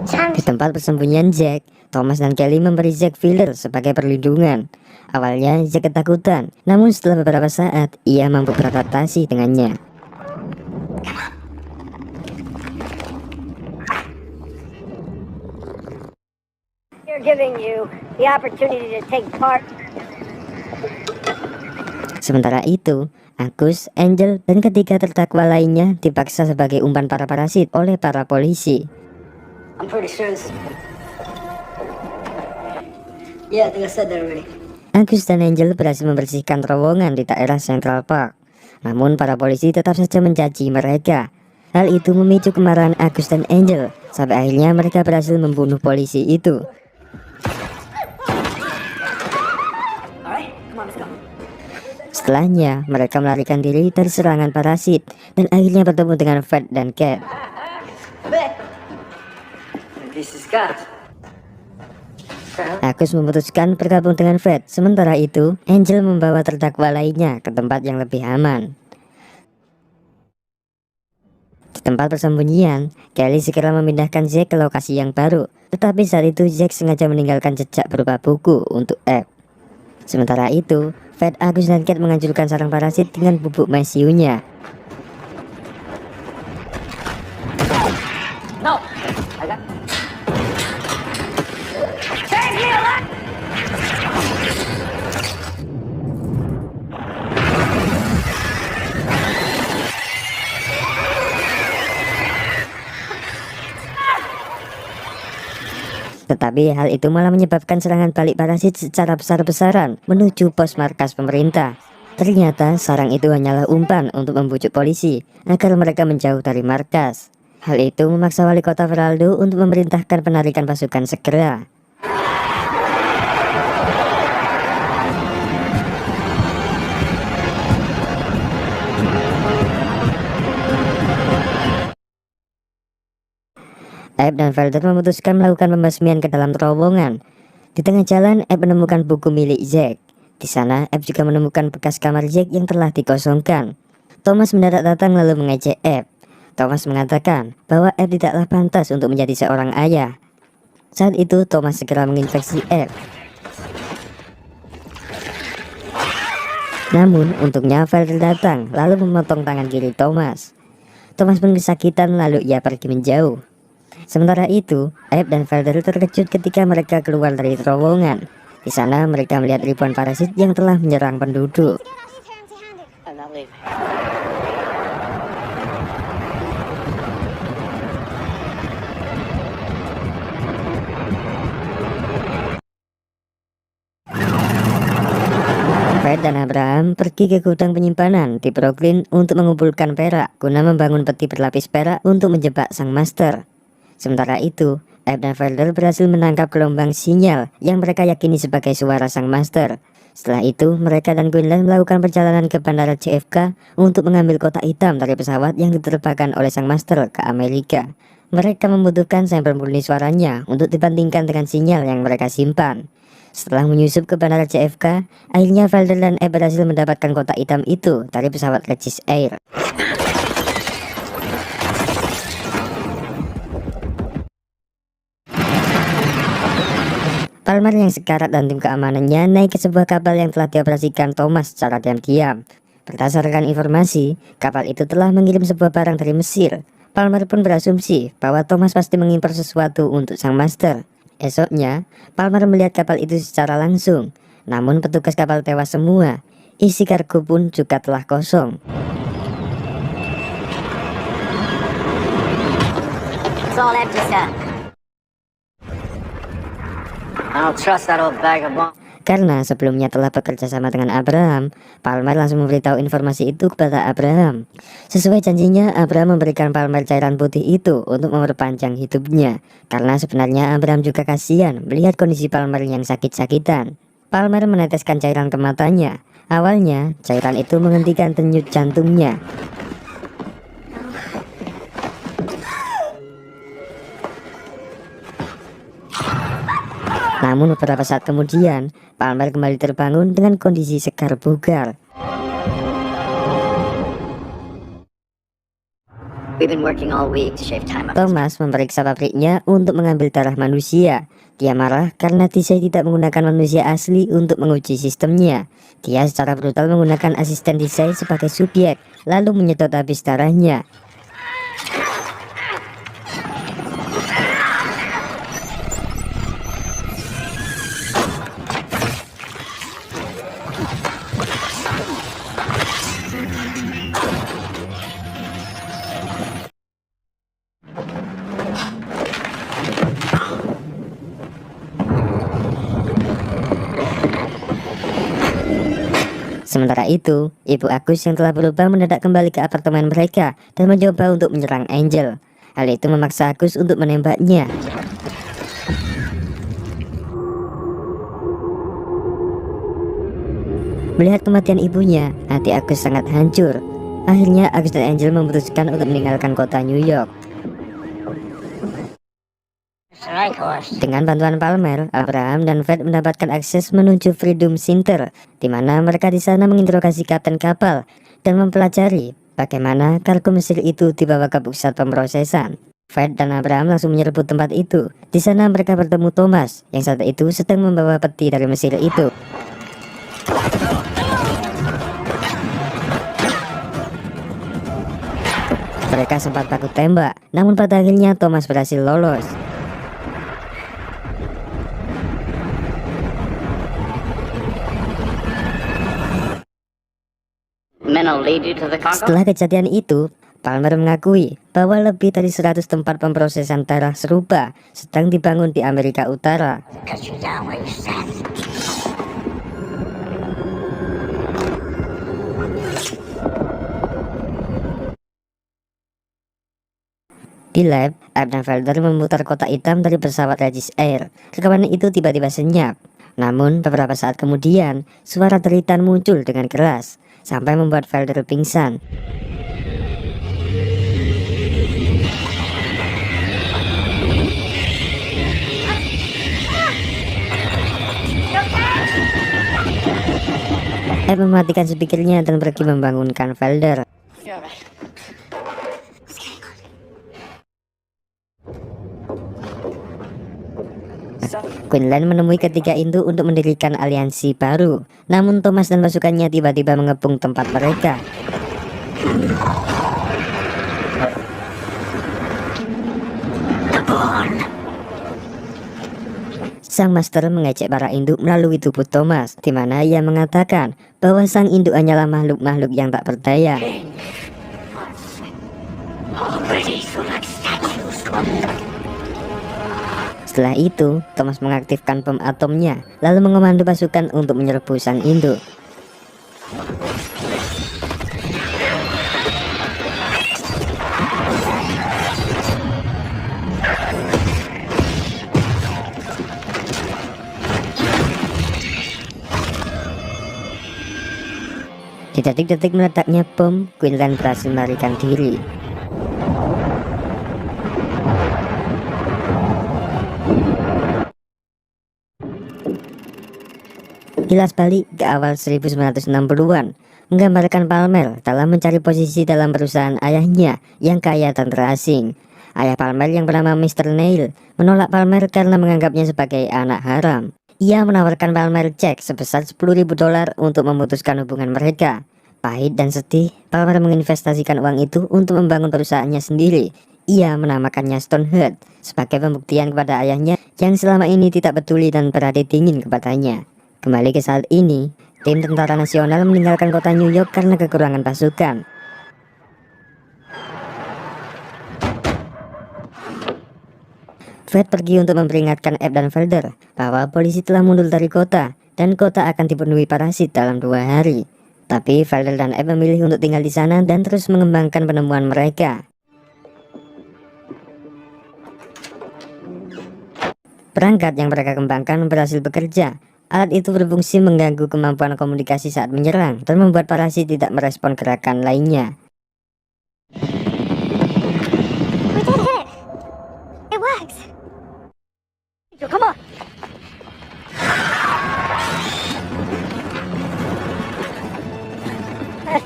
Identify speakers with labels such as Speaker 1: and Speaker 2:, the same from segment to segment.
Speaker 1: Di tempat persembunyian Jack, Thomas dan Kelly memberi Jack filler sebagai perlindungan. Awalnya Jack ketakutan, namun setelah beberapa saat ia mampu beradaptasi dengannya. Sementara itu, Agus, Angel, dan ketiga terdakwa lainnya dipaksa sebagai umpan para parasit oleh para polisi. Agus dan Angel berhasil membersihkan terowongan di daerah Central Park. Namun para polisi tetap saja mencaci mereka. Hal itu memicu kemarahan Agus dan Angel, sampai akhirnya mereka berhasil membunuh polisi itu. Setelahnya, mereka melarikan diri dari serangan parasit dan akhirnya bertemu dengan Fred dan Cat. Agus memutuskan bergabung dengan Fred. Sementara itu, Angel membawa terdakwa lainnya ke tempat yang lebih aman. Di tempat persembunyian, Kelly segera memindahkan Jack ke lokasi yang baru. Tetapi saat itu Jack sengaja meninggalkan jejak berupa buku untuk Ebb. Sementara itu, Fred, Agus, dan Cat menghancurkan sarang parasit dengan bubuk mesiunya. Tetapi hal itu malah menyebabkan serangan balik parasit secara besar-besaran menuju pos markas pemerintah. Ternyata sarang itu hanyalah umpan untuk membujuk polisi agar mereka menjauh dari markas. Hal itu memaksa wali kota Veraldo untuk memerintahkan penarikan pasukan segera. Ebb dan Felder memutuskan melakukan pembasmian ke dalam terowongan. Di tengah jalan, Ebb menemukan buku milik Jack. Di sana, Ebb juga menemukan bekas kamar Jack yang telah dikosongkan. Thomas mendadak datang lalu mengejek Ebb. Thomas mengatakan bahwa Ebb tidaklah pantas untuk menjadi seorang ayah. Saat itu, Thomas segera menginfeksi Ebb. Namun, untungnya Felder datang lalu memotong tangan kiri Thomas. Thomas pun kesakitan lalu ia pergi menjauh. Sementara itu, Ebb dan Felder terkejut ketika mereka keluar dari terowongan. Di sana mereka melihat ribuan parasit yang telah menyerang penduduk. Fred dan Abraham pergi ke gudang penyimpanan di Brooklyn untuk mengumpulkan perak guna membangun peti berlapis perak untuk menjebak sang master. Sementara itu, Ebb dan Felder berhasil menangkap gelombang sinyal yang mereka yakini sebagai suara sang master. Setelah itu, mereka dan Quinlan melakukan perjalanan ke bandara JFK untuk mengambil kotak hitam dari pesawat yang diterbangkan oleh sang master ke Amerika. Mereka membutuhkan sampel murni suaranya untuk dibandingkan dengan sinyal yang mereka simpan. Setelah menyusup ke bandara JFK, akhirnya Felder dan Ebb berhasil mendapatkan kotak hitam itu dari pesawat Regis Air. Palmer yang sekarat dan tim keamanannya naik ke sebuah kapal yang telah dioperasikan Thomas secara diam-diam. Berdasarkan informasi, kapal itu telah mengirim sebuah barang dari Mesir. Palmer pun berasumsi bahwa Thomas pasti mengimpor sesuatu untuk sang master. Esoknya, Palmer melihat kapal itu secara langsung. Namun petugas kapal tewas semua. Isi kargo pun juga telah kosong. It's all empty stuff. Karena sebelumnya telah bekerja sama dengan Abraham, Palmer langsung memberitahu informasi itu kepada Abraham. Sesuai janjinya, Abraham memberikan Palmer cairan putih itu untuk memperpanjang hidupnya. Karena sebenarnya Abraham juga kasihan melihat kondisi Palmer yang sakit-sakitan. Palmer meneteskan cairan ke matanya. Awalnya, cairan itu menghentikan denyut jantungnya. Namun beberapa saat kemudian, Palmer kembali terbangun dengan kondisi segar bugar.
Speaker 2: We've been working all week to shave time up.
Speaker 1: Thomas memeriksa pabriknya untuk mengambil darah manusia. Dia marah karena Tisha tidak menggunakan manusia asli untuk menguji sistemnya. Dia secara brutal menggunakan asisten Tisha sebagai subjek, lalu menyedot habis darahnya. Sementara itu, Ibu Agus yang telah berubah mendadak kembali ke apartemen mereka dan mencoba untuk menyerang Angel. Hal itu memaksa Agus untuk menembaknya. Melihat kematian ibunya, hati Agus sangat hancur. Akhirnya Agus dan Angel memutuskan untuk meninggalkan kota New York. Dengan bantuan Palmer, Abraham dan Fred mendapatkan akses menuju Freedom Center, di mana mereka di sana menginterogasi kapten kapal dan mempelajari bagaimana kargo Mesir itu dibawa ke pusat pemrosesan. Fred dan Abraham langsung menyerbu tempat itu. Di sana mereka bertemu Thomas, yang saat itu sedang membawa peti dari Mesir itu. Mereka sempat takut tembak, namun pada akhirnya Thomas berhasil lolos. Setelah kejadian itu, Palmer mengakui bahwa lebih dari 100 tempat pemrosesan darah serupa sedang dibangun di Amerika Utara. Di lab, Abdenfelder memutar kotak hitam dari pesawat Regis Air. Rekaman itu tiba-tiba senyap. Namun, beberapa saat kemudian, suara teritan muncul dengan keras, sampai membuat Felder pingsan. Mematikan speakernya dan pergi membangunkan Felder. Quinlan menemui ketiga induk untuk mendirikan aliansi baru. Namun Thomas dan pasukannya tiba-tiba mengepung tempat mereka. Sang master mengejek para induk melalui tubuh Thomas, di mana ia mengatakan bahwa sang induk hanyalah makhluk-makhluk yang tak berdaya. Setelah itu, Thomas mengaktifkan bom atomnya, lalu mengomando pasukan untuk menyerbu sang induk. Di detik-detik meledaknya bom, Quinlan berhasil melarikan diri. Kilas balik ke awal 1960-an, menggambarkan Palmer dalam mencari posisi dalam perusahaan ayahnya yang kaya dan terasing. Ayah Palmer yang bernama Mr. Neil menolak Palmer karena menganggapnya sebagai anak haram. Ia menawarkan Palmer cek sebesar $10.000 untuk memutuskan hubungan mereka. Pahit dan sedih, Palmer menginvestasikan uang itu untuk membangun perusahaannya sendiri. Ia menamakannya Stoneheart sebagai pembuktian kepada ayahnya yang selama ini tidak peduli dan berhati dingin kepadanya. Kembali ke saat ini, tim tentara nasional meninggalkan kota New York karena kekurangan pasukan. Fred pergi untuk memperingatkan Abdenfelder bahwa polisi telah mundur dari kota dan kota akan dipenuhi parasit dalam 2 hari. Tapi Felder dan Abe memilih untuk tinggal di sana dan terus mengembangkan penemuan mereka. Perangkat yang mereka kembangkan berhasil bekerja. Alat itu berfungsi mengganggu kemampuan komunikasi saat menyerang dan membuat parasit tidak merespon gerakan lainnya.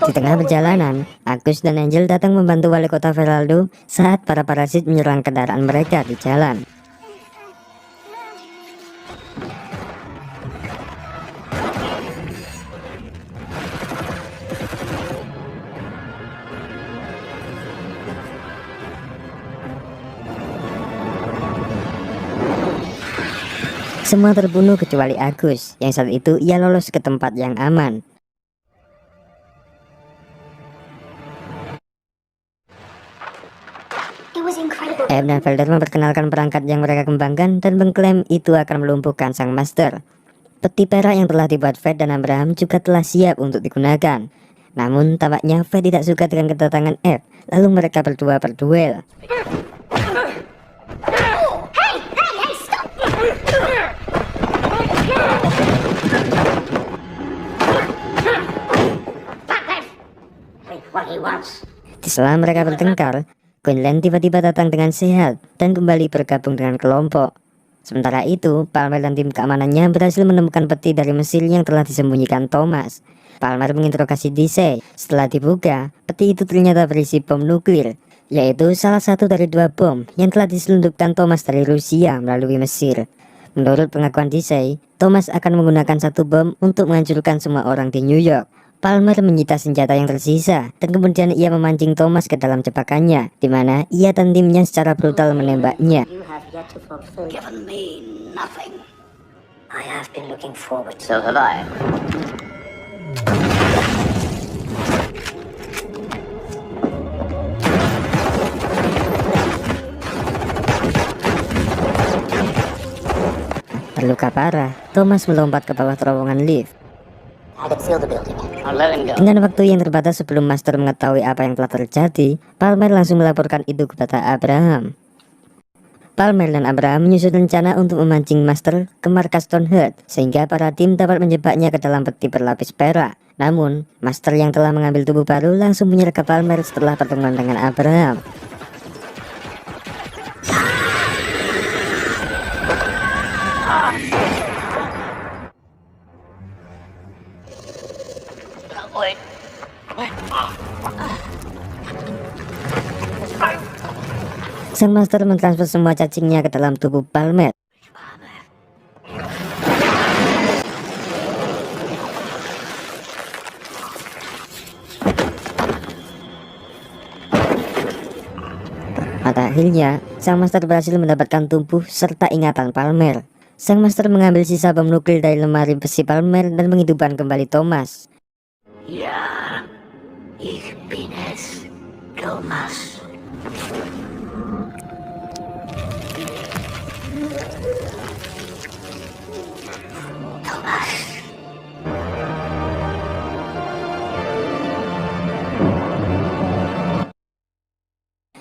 Speaker 1: Di tengah perjalanan, Agus dan Angel datang membantu wali kota Veraldo saat para parasit menyerang kendaraan mereka di jalan. Semua terbunuh kecuali Agus, yang saat itu ia lolos ke tempat yang aman.
Speaker 2: It was incredible.
Speaker 1: Eb dan Felder memperkenalkan perangkat yang mereka kembangkan dan mengklaim itu akan melumpuhkan sang master. Peti perak yang telah dibuat Fed dan Abraham juga telah siap untuk digunakan. Namun tampaknya Fed tidak suka dengan kedatangan Eb, lalu mereka berdua berduel.
Speaker 2: Hey, stop! What he wants.
Speaker 1: Di sela mereka bertengkar, Quinlan tiba-tiba datang dengan sehat dan kembali bergabung dengan kelompok. Sementara itu, Palmer dan tim keamanannya berhasil menemukan peti dari Mesir yang telah disembunyikan Thomas. Palmer menginterogasi Dicey. Setelah dibuka, peti itu ternyata berisi bom nuklir, yaitu salah satu dari 2 bom yang telah diselundupkan Thomas dari Rusia melalui Mesir. Menurut pengakuan Dicey, Thomas akan menggunakan 1 bom untuk menghancurkan semua orang di New York. Palmer menyita senjata yang tersisa dan kemudian ia memancing Thomas ke dalam jebakannya, di mana ia dan timnya secara brutal menembaknya.
Speaker 2: You have yet to fulfill. Given me nothing. I have been looking forward. So have I.
Speaker 1: Terluka parah, Thomas melompat ke bawah terowongan lift.
Speaker 2: I can seal the building. I'll let him go.
Speaker 1: Dengan waktu yang terbatas sebelum Master mengetahui apa yang telah terjadi, Palmer langsung melaporkan itu kepada Abraham. Palmer dan Abraham menyusun rencana untuk memancing Master ke markas Stoneheart, sehingga para tim dapat menjebaknya ke dalam peti berlapis perak. Namun, Master yang telah mengambil tubuh baru langsung menyerang ke Palmer setelah pertemuan dengan Abraham.
Speaker 2: Wait.
Speaker 1: Sang Master mentransfer semua cacingnya ke dalam tubuh Palmer. Pada akhirnya, Sang Master berhasil mendapatkan tubuh serta ingatan Palmer. Sang Master mengambil sisa bom nuklir dari lemari besi Palmer dan menghidupkan kembali Thomas.
Speaker 2: Ja, ich bin es, Thomas.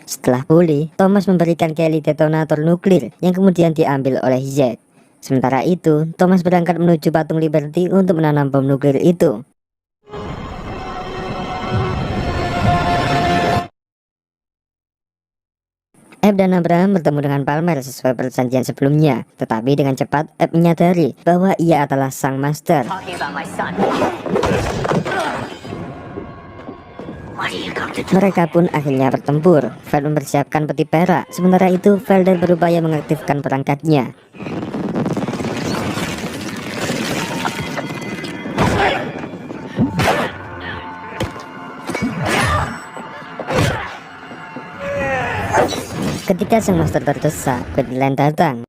Speaker 1: Setelah pulih, Thomas memberikan Kelly detonator nuklir yang kemudian diambil oleh Zack. Sementara itu, Thomas berangkat menuju patung Liberty untuk menanam bom nuklir itu. Eb dan Abraham bertemu dengan Palmer sesuai perjanjian sebelumnya, tetapi dengan cepat Eb menyadari bahwa ia adalah sang master.
Speaker 2: Talking about my son. What are you going to do?
Speaker 1: Mereka pun akhirnya bertempur. Feld mempersiapkan peti perak, sementara itu Felder berupaya mengaktifkan perangkatnya. Ketika sang master terdesak, Quinlan datang.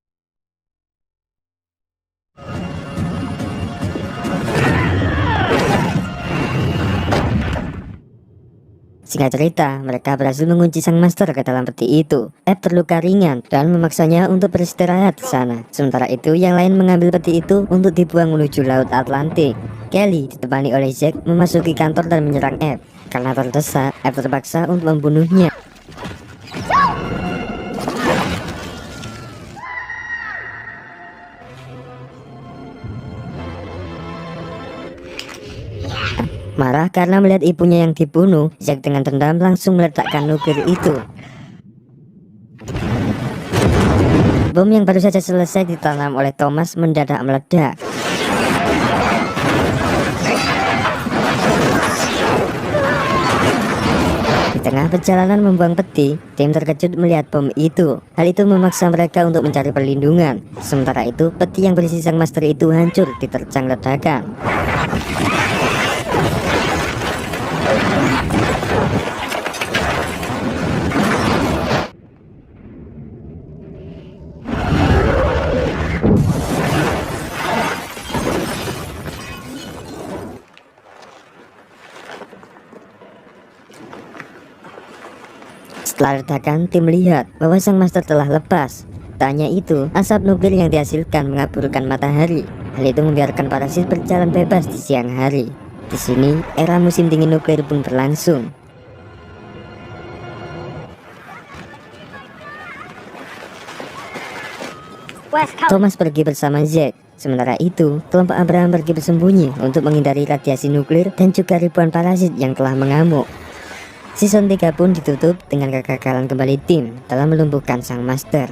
Speaker 1: Singkat cerita, mereka berhasil mengunci sang master ke dalam peti itu. Eb terluka ringan dan memaksanya untuk beristirahat di sana. Sementara itu, yang lain mengambil peti itu untuk dibuang menuju Laut Atlantik. Kelly ditemani oleh Zack memasuki kantor dan menyerang Eb. Karena terdesak, Eb terpaksa untuk membunuhnya. Marah karena melihat ibunya yang dibunuh, Zack dengan dendam langsung meledakkan nuklir itu. Bom yang baru saja selesai ditanam oleh Thomas mendadak meledak. tengah perjalanan membuang peti, tim terkejut melihat bom itu. Hal itu memaksa mereka untuk mencari perlindungan. Sementara itu, peti yang berisi sang master itu hancur diterjang ledakan. Setelah ledakan, tim melihat bahwa sang master telah lepas. Tak hanya itu, asap nuklir yang dihasilkan mengaburkan matahari. Hal itu membiarkan parasit berjalan bebas di siang hari. Di sini, era musim dingin nuklir pun berlangsung. Thomas pergi bersama Zack. Sementara itu, kelompok Abraham pergi bersembunyi untuk menghindari radiasi nuklir dan juga ribuan parasit yang telah mengamuk. Season 3 pun ditutup dengan kegagalan kembali tim dalam melumpuhkan sang master.